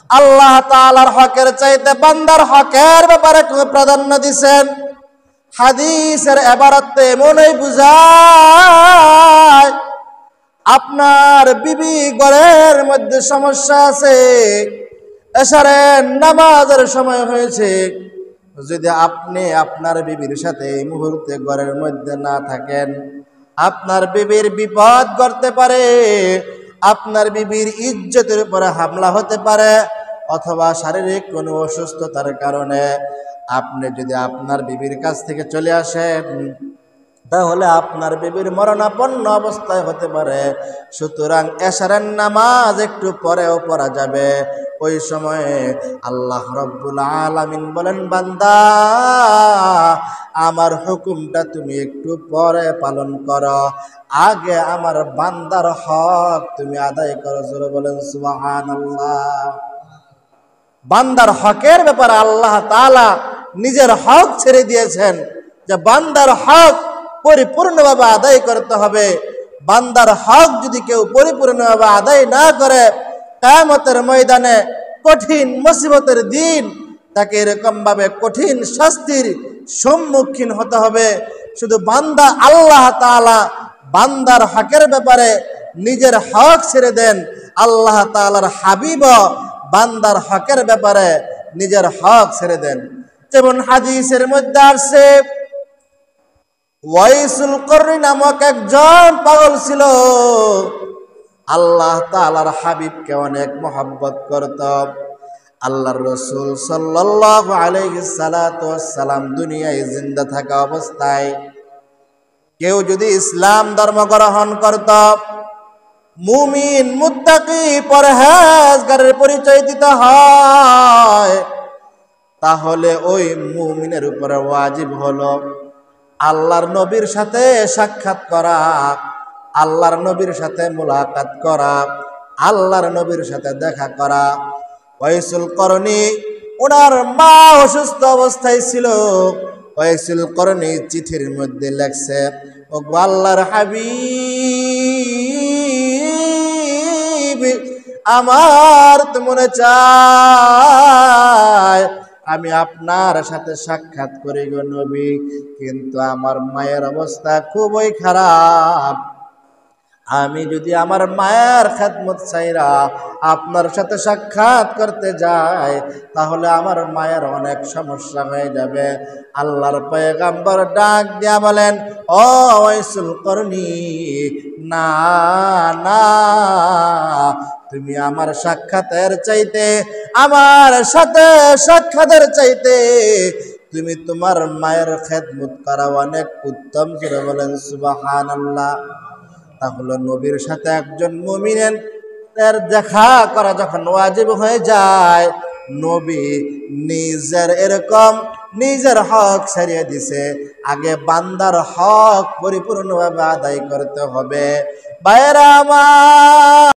আল্লাহ তাআলার হকের চাইতে বান্দার হকের ব্যাপারে প্রাধান্য দিয়েছেন। হাদিসের ইবারতে এমনই বুঝায়, আপনার বিবি ঘরের মধ্যে সমস্যা আছে, এশারের নামাজের সময় হয়েছে, যদি আপনি আপনার বিবির সাথে এই মুহূর্তে ঘরের মধ্যে না থাকেন, আপনার বিবির বিপদ করতে পারে, আপনার বিবির ইজ্জতের উপরে হামলা হতে পারে, অথবা শারীরিক কোনো অসুস্থতার কারণে আপনি যদি আপনার বিবির কাছ থেকে চলে আসেন, তাহলে আপনার বিবির মরণাপন্ন অবস্থায় হতে পারে। সুতরাং এশারের নামাজ একটু পরেও পড়া যাবে। ওই সময়ে আল্লাহ রব্বুল আলামিন বলেন, বান্দা আমার হুকুমটা তুমি একটু পরে পালন করো, আগে আমার বান্দার হক তুমি আদায় করো। জোরে বলেন সুবহানাল্লাহ। বান্দার হকের ব্যাপারে আল্লাহ তাআলা নিজের হক ছেড়ে দিয়েছেন, যে বান্দার হক পরিপূর্ণভাবে আদায় করতে হবে। বান্দার হক যদি কেউ পরিপূর্ণভাবে আদায় না করে, কিয়ামতের ময়দানে কঠিন মুসিবতের দিন তাকে এরকম ভাবে কঠিন শাস্তির সম্মুখীন হতে হবে। শুধু বান্দা আল্লাহ তাআলা বান্দার হকের ব্যাপারে নিজের হক ছেড়ে দেন, আল্লাহ তাআলার হাবিব বান্দার হকের ব্যাপারে নিজের হক ছেড়ে দেন। যেমন হাদিসের মধ্যে আসছে, ওয়াইসুল করনি নামক একজন পাগল ছিল, আল্লাহ তাআলার হাবিবকে অনেক মহব্বত করত। আল্লাহর রাসূল সাল্লাল্লাহু আলাইহি সাল্লাতু ওয়াসসালাম দুনিয়ায় জিন্দা থাকা অবস্থায় কেউ যদি ইসলাম ধর্ম গ্রহণ করত, মুমিন মুত্তাকি পরহেজগারের পরিচয় দিতে হয়, তাহলে ওই মুমিনের উপরে ওয়াজিব হলো আল্লাহর নবীর সাথে সাক্ষাৎ করা, আল্লাহর নবীর সাথে মুলাকাত করা, আল্লাহর নবীর সাথে দেখা করা। ওয়াইসুল করনি ওনার মা অসুস্থ অবস্থায় ছিল। ওয়াইসুল করনি চিঠির মধ্যে লেখছে, ও আল্লাহর হাবিব, আমার তো মনে চায় আমি আপনার সাথে সাক্ষাৎ করি গো নবী, কিন্তু আমার মায়ের অবস্থা খুবই খারাপ। আমি যদি আমার মায়ের খেদমত চাইরা আপনার সাথে সাক্ষাৎ করতে যাই, তাহলে আমার মায়ের অনেক সমস্যা হয়ে যাবে। আল্লাহর পয়গম্বর ডাক দিয়া বলেন, ও ওয়াইসুল করনি, না না, তুমি আমার সাক্ষাতের চাইতে, আমার সাথে সাক্ষাতের চাইতে তুমি তোমার মায়ের খেদমত করা অনেক উত্তম। করে বলেন সুবহানাল্লাহ। তাহলে নবীর সাথে একজন মুমিনের দেখা করা যখন ওয়াজিব হয়ে যায়, নবী নিজের এরকম নিজের হক ছাড়িয়ে দিছে, আগে বান্দার হক পরিপূর্ণভাবে আদায় করতে হবে। ভাইরা আমার,